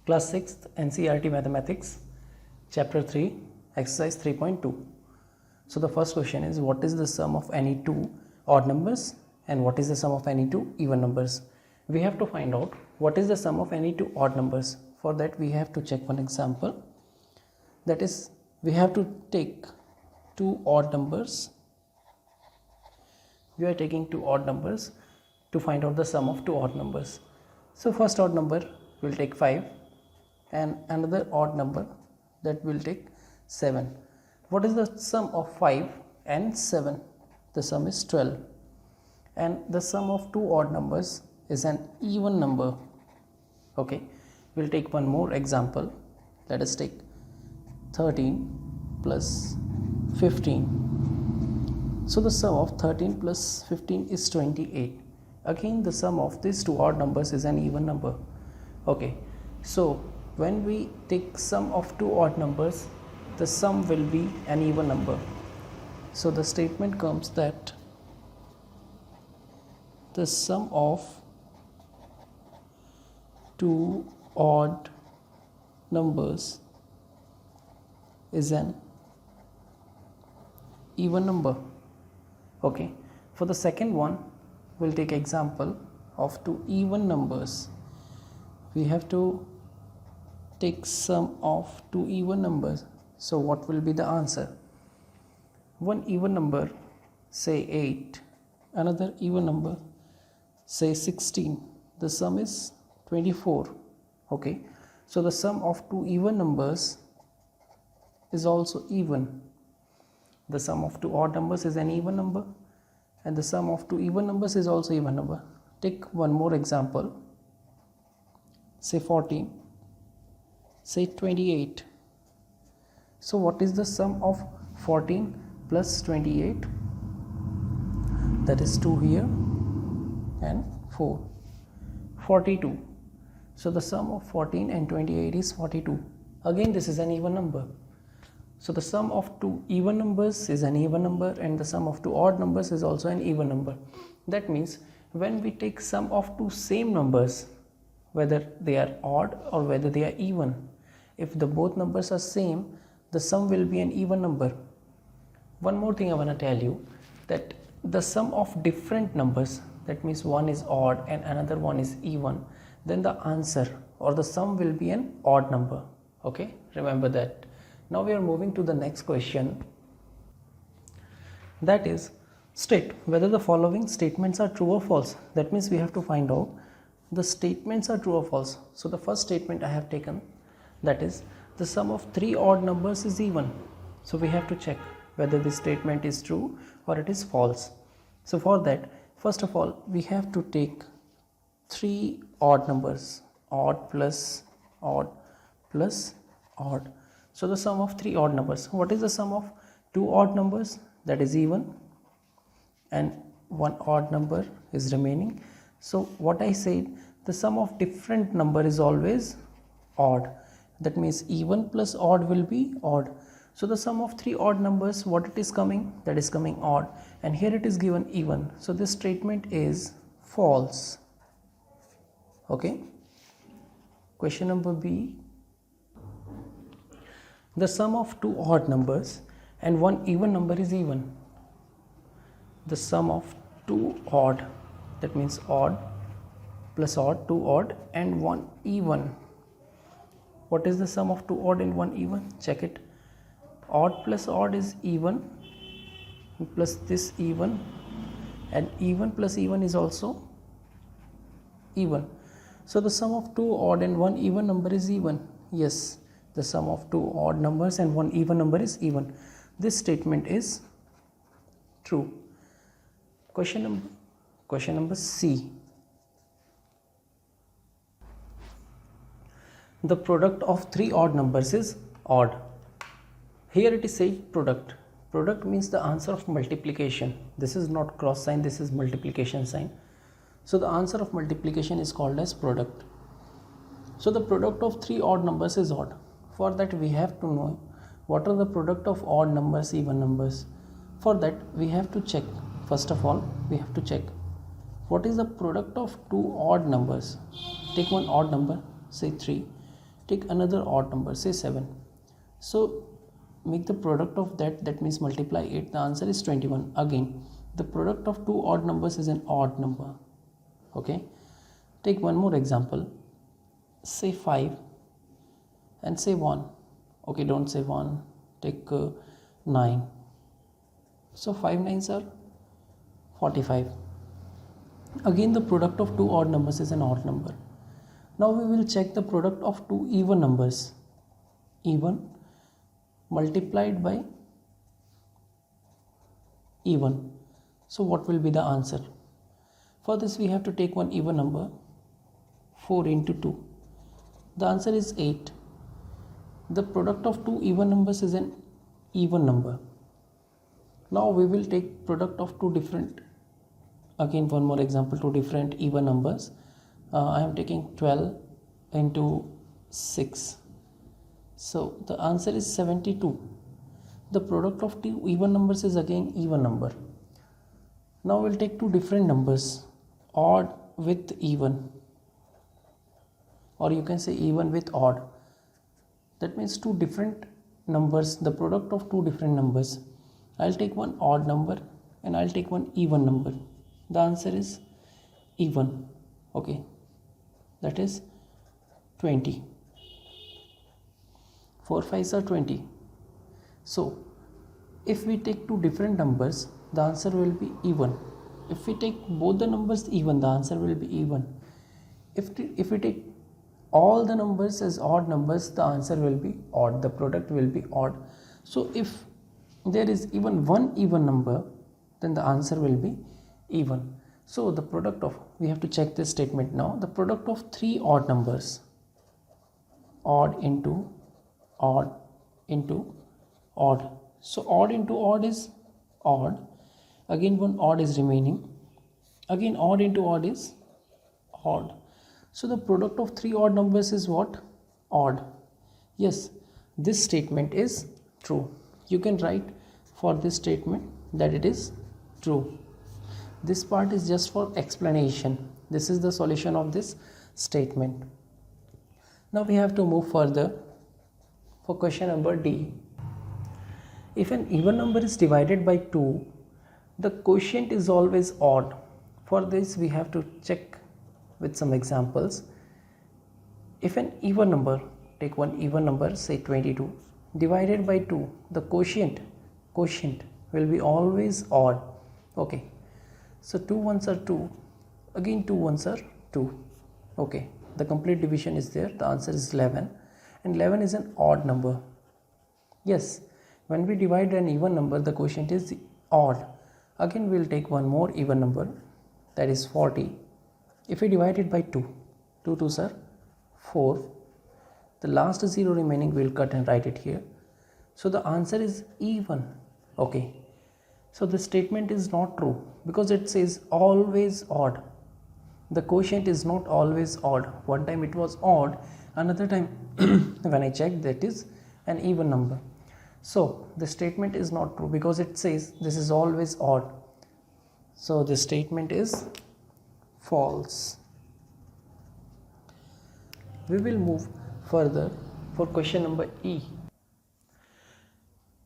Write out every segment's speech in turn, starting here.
Class 6th NCERT Mathematics, Chapter 3, Exercise 3.2. So the first question is, what is the sum of any two odd numbers and what is the sum of any two even numbers? We have to find out what is the sum of any two odd numbers. For that we have to check one example. That is, we have to take two odd numbers. We are taking two odd numbers to find out the sum of two odd numbers. So first odd number will take 5 and another odd number that will take 7. What is the sum of 5 and 7? The sum is 12. And the sum of two odd numbers is an even number. Okay, we'll take one more example. Let us take 13 plus 15. So the sum of 13 plus 15 is 28. Again, the sum of these two odd numbers is an even number. Okay, so when we take sum of two odd numbers, the sum will be an even number. So the statement comes that the sum of two odd numbers is an even number. Okay, for the second one, we'll take example of two even numbers. We have to take sum of two even numbers. So what will be the answer? One even number, say 8, another even number, say 16. The sum is 24. Okay, so the sum of two even numbers is also even. The sum of two odd numbers is an even number and the sum of two even numbers is also even number. Take one more example, say 14, say 28. So what is the sum of 14 plus 28? That is 2 here and 4, 42. So the sum of 14 and 28 is 42. Again, this is an even number. So the sum of two even numbers is an even number and the sum of two odd numbers is also an even number. That means when we take sum of two same numbers, whether they are odd or whether they are even, if the both numbers are same, the sum will be an even number. One more thing I want to tell you, that the sum of different numbers, that means one is odd and another one is even, then the answer or the sum will be an odd number. Okay, remember that. Now we are moving to the next question, that is, state whether the following statements are true or false. That means we have to find out the statements are true or false. So the first statement I have taken, that is, the sum of three odd numbers is even. So we have to check whether this statement is true or it is false. So for that, first of all, we have to take three odd numbers, odd plus odd plus odd. So the sum of three odd numbers. What is the sum of two odd numbers? That is even, and one odd number is remaining. So what I said, the sum of different number is always odd. That means even plus odd will be odd. So the sum of three odd numbers, what it is coming? That is coming odd. And here it is given even. So this statement is false. Okay. Question number B. The sum of two odd numbers and one even number is even. The sum of two odd, that means odd plus odd, two odd and one even. What is the sum of two odd and one even? Check it. Odd plus odd is even, plus this even, and even plus even is also even. So the sum of two odd and one even number is even. Yes, the sum of two odd numbers and one even number is even. This statement is true. Question number C. The product of three odd numbers is odd. Here it is said product. Product means the answer of multiplication. This is not cross sign, this is multiplication sign. So the answer of multiplication is called as product. So the product of three odd numbers is odd. For that we have to know what are the product of odd numbers, even numbers. For that we have to check, first of all we have to check what is the product of two odd numbers. Take one odd number, say 3, take another odd number, say 7. So make the product of that, that means multiply it, the answer is 21. Again, the product of two odd numbers is an odd number. Okay, take one more example, say 5 and say 1. Okay, don't say 1, take 9. So 5 9s are 45. Again, the product of two odd numbers is an odd number. Now we will check the product of two even numbers. Even multiplied by even. So what will be the answer? For this we have to take one even number, 4 into 2. The answer is 8. The product of two even numbers is an even number. Now we will take product of two different, again one more example, two different even numbers. I am taking 12 into 6. So the answer is 72. The product of two even numbers is again even number. Now we'll take two different numbers, odd with even, or you can say even with odd. That means two different numbers, the product of two different numbers. I'll take one odd number and I'll take one even number. The answer is even. Okay, that is 20. 4 5s are 20. So if we take two different numbers, the answer will be even. If we take both the numbers even, the answer will be even. If we take all the numbers as odd numbers, the answer will be odd, the product will be odd. So if there is even one even number, then the answer will be even. So the product of, we have to check this statement now, the product of three odd numbers, odd into odd into odd. So odd into odd is odd, again one odd is remaining, again odd into odd is odd. So the product of three odd numbers is what? Odd. Yes, this statement is true. You can write for this statement that it is true. This part is just for explanation. This is the solution of this statement. Now we have to move further for question number D. If an even number is divided by 2, the quotient is always odd. For this we have to check with some examples. If an even number, take one even number, say 22, divided by 2, the quotient will be always odd. Okay, so 2 ones are 2, again 2 ones are 2. Okay, the complete division is there, the answer is 11, and 11 is an odd number. Yes, when we divide an even number, the quotient is odd. Again we will take one more even number, that is 40. If we divide it by 2, 2 2s are 4. The last 0 remaining we will cut and write it here. So the answer is even. Okay, so the statement is not true because it says always odd. The quotient is not always odd. One time it was odd, another time when I checked, that is an even number. So the statement is not true because it says this is always odd. So the statement is false. We will move further for question number E.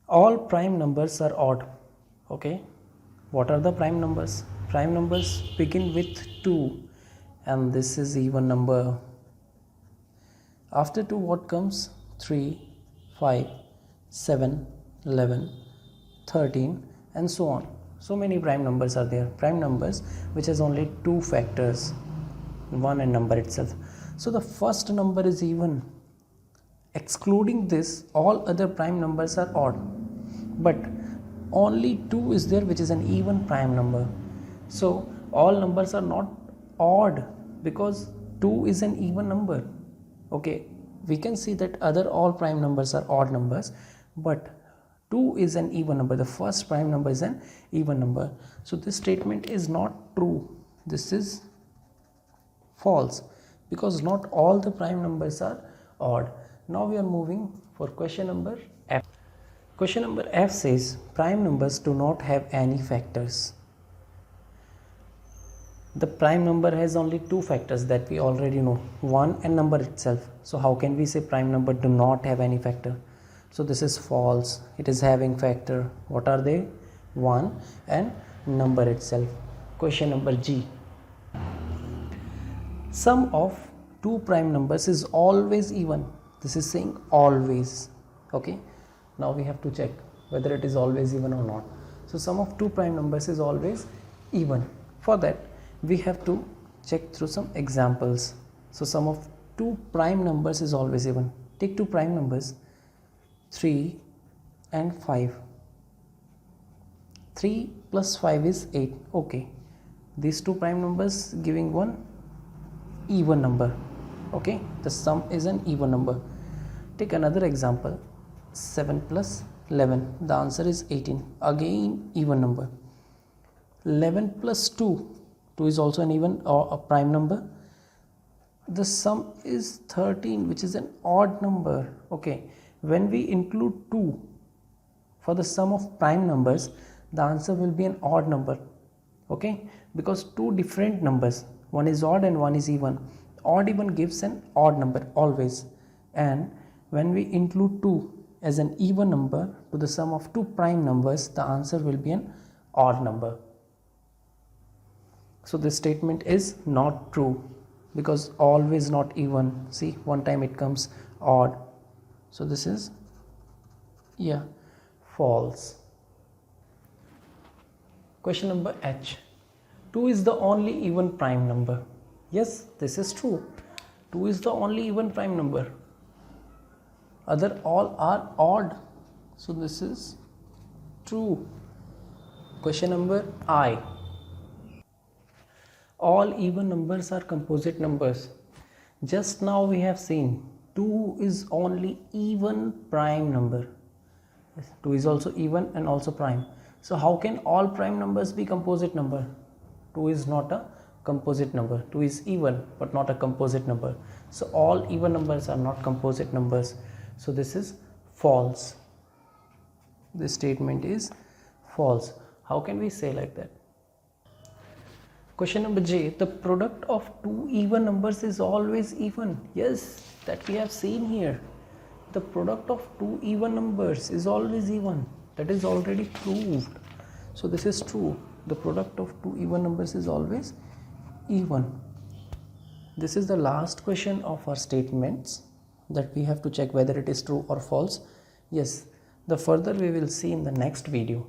All prime numbers are odd. Okay, what are the prime numbers? Prime numbers begin with 2 and this is even number. After 2 what comes? 3, 5, 7, 11, 13 and so on. So many prime numbers are there. Prime numbers which has only 2 factors, 1 and number itself. So the first number is even. Excluding this, all other prime numbers are odd. But only 2 is there which is an even prime number. So all numbers are not odd because 2 is an even number. Okay, we can see that other all prime numbers are odd numbers, but 2 is an even number. The first prime number is an even number. So this statement is not true. This is false because not all the prime numbers are odd. Now we are moving for question number F. Question number F says prime numbers do not have any factors. The prime number has only two factors that we already know, 1 and number itself. So how can we say prime number do not have any factor? So this is false. It is having factor. What are they? 1 and number itself. Question number G. Sum of two prime numbers is always even. This is saying always. Okay. Now we have to check whether it is always even or not. So sum of two prime numbers is always even. For that, we have to check through some examples. So sum of two prime numbers is always even. Take two prime numbers, 3 and 5. 3 plus 5 is 8. Okay, these two prime numbers giving one even number. Okay, the sum is an even number. Take another example, 7 plus 11. The answer is 18. Again even number. 11 plus 2. 2 is also an even or a prime number. The sum is 13, which is an odd number. Okay, when we include 2 for the sum of prime numbers, the answer will be an odd number. Okay, because two different numbers, one is odd and one is even. Odd even gives an odd number always, and when we include 2 as an even number to the sum of two prime numbers, the answer will be an odd number. So this statement is not true, because always not even. See, one time it comes odd. So this is, yeah, false. Question number H. 2 is the only even prime number. Yes, this is true. 2 is the only even prime number. Other all are odd. So this is true. Question number I. All even numbers are composite numbers. Just now we have seen 2 is only even prime number. 2 is also even and also prime. So how can all prime numbers be composite number? 2 is not a composite number. 2 is even but not a composite number. So all even numbers are not composite numbers. So this is false. This statement is false. How can we say like that? Question number J. The product of two even numbers is always even. Yes, that we have seen here. The product of two even numbers is always even. That is already proved. So this is true. The product of two even numbers is always even. This is the last question of our statements that we have to check whether it is true or false. Yes, the further we will see in the next video.